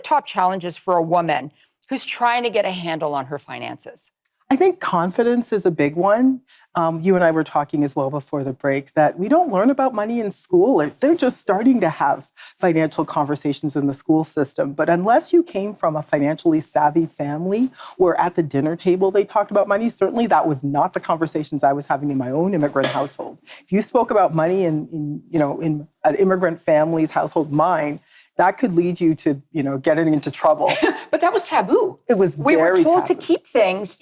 top challenges for a woman who's trying to get a handle on her finances? I think confidence is a big one. You and I were talking as well before the break that we don't learn about money in school. They're just starting to have financial conversations in the school system. But unless you came from a financially savvy family where at the dinner table they talked about money, certainly that was not the conversations I was having in my own immigrant household. If you spoke about money in an immigrant family's household, mine, that could lead you to, getting into trouble. But that was taboo. It was We were very told taboo. to keep things,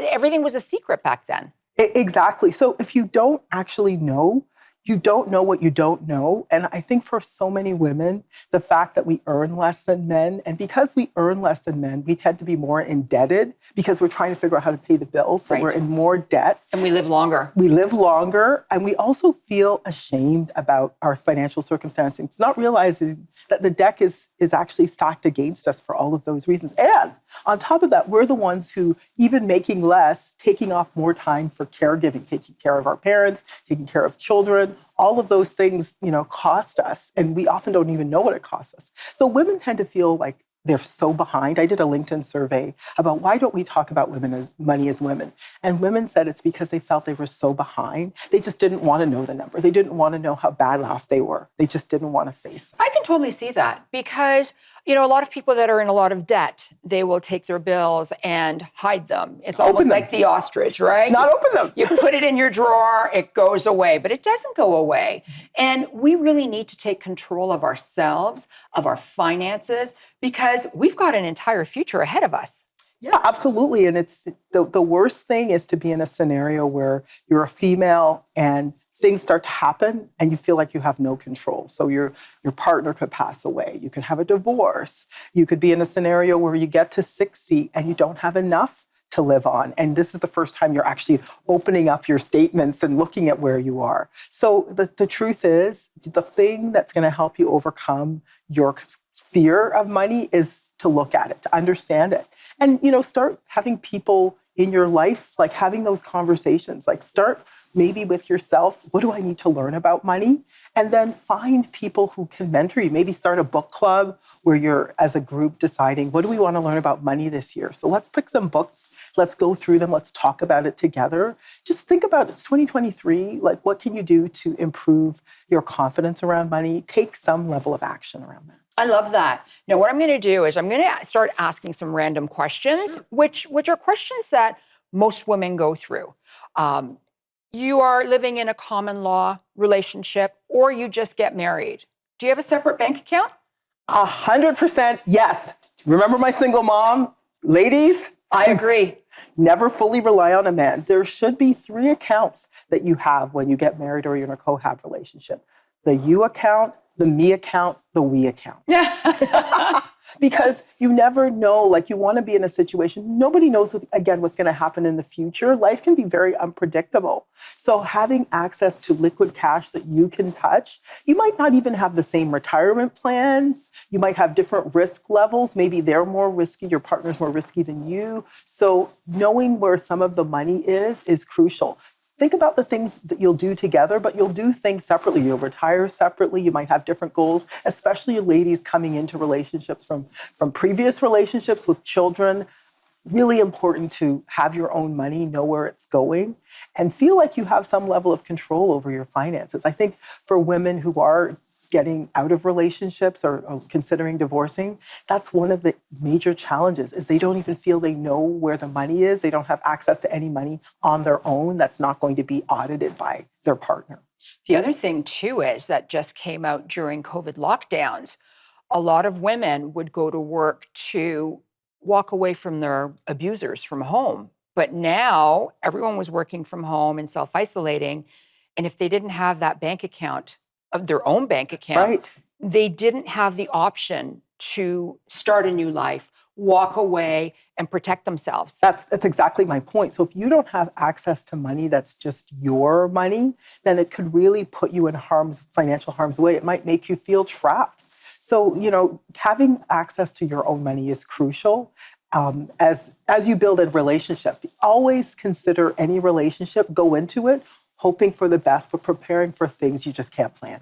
everything was a secret back then. Exactly. So if you don't actually know, you don't know what you don't know. And I think for so many women, the fact that we earn less than men, and because we earn less than men, we tend to be more indebted because we're trying to figure out how to pay the bills. So we're in more debt. And we live longer. We live longer. And we also feel ashamed about our financial circumstances. It's not realizing that the deck is actually stacked against us for all of those reasons. And on top of that, we're the ones who, even making less, taking off more time for caregiving, taking care of our parents, taking care of children. All of those things, cost us. And we often don't even know what it costs us. So women tend to feel like they're so behind. I did a LinkedIn survey about why don't we talk about money as women? And women said it's because they felt they were so behind. They just didn't want to know the number. They didn't want to know how bad off they were. They just didn't want to face it. I can totally see that because, a lot of people that are in a lot of debt, they will take their bills and hide them. It's almost like the ostrich, right? Not open them. You put it in your drawer, it goes away, but it doesn't go away. And we really need to take control of ourselves, of our finances, because we've got an entire future ahead of us. Yeah, absolutely. And it's the worst thing is to be in a scenario where you're a female and things start to happen and you feel like you have no control. So your partner could pass away. You could have a divorce. You could be in a scenario where you get to 60 and you don't have enough to live on. And this is the first time you're actually opening up your statements and looking at where you are. So the truth is, the thing that's going to help you overcome your fear of money is to look at it, to understand it. And, start having people in your life, like having those conversations, like start maybe with yourself. What do I need to learn about money? And then find people who can mentor you. Maybe start a book club where you're, as a group, deciding, what do we want to learn about money this year? So let's pick some books. Let's go through them. Let's talk about it together. Just think about it's 2023. Like, what can you do to improve your confidence around money? Take some level of action around that. I love that. Now, what I'm going to do is I'm going to start asking some random questions, which are questions that most women go through. You are living in a common law relationship, or you just get married. Do you have a separate bank account? 100% yes. Remember my single mom? Ladies? I agree. Never fully rely on a man. There should be 3 accounts that you have when you get married or you're in a cohab relationship. The you account, the me account, the we account. Because you never know, like you want to be in a situation, nobody knows, what's going to happen in the future. Life can be very unpredictable. So having access to liquid cash that you can touch, you might not even have the same retirement plans. You might have different risk levels. Maybe they're more risky, your partner's more risky than you. So knowing where some of the money is crucial. Think about the things that you'll do together, but you'll do things separately. You'll retire separately. You might have different goals, especially ladies coming into relationships from previous relationships with children. Really important to have your own money, know where it's going, and feel like you have some level of control over your finances. I think for women who are getting out of relationships or considering divorcing, that's one of the major challenges is they don't even feel they know where the money is. They don't have access to any money on their own that's not going to be audited by their partner. The other thing too is that just came out during COVID lockdowns. A lot of women would go to work to walk away from their abusers from home. But now everyone was working from home and self-isolating. And if they didn't have that bank account, of their own bank account, Right. They didn't have the option to start a new life, walk away, and protect themselves. That's exactly my point. So if you don't have access to money that's just your money, then it could really put you in financial harm's way. It might make you feel trapped. So, having access to your own money is crucial. As you build a relationship, always consider any relationship, go into it hoping for the best, but preparing for things you just can't plan.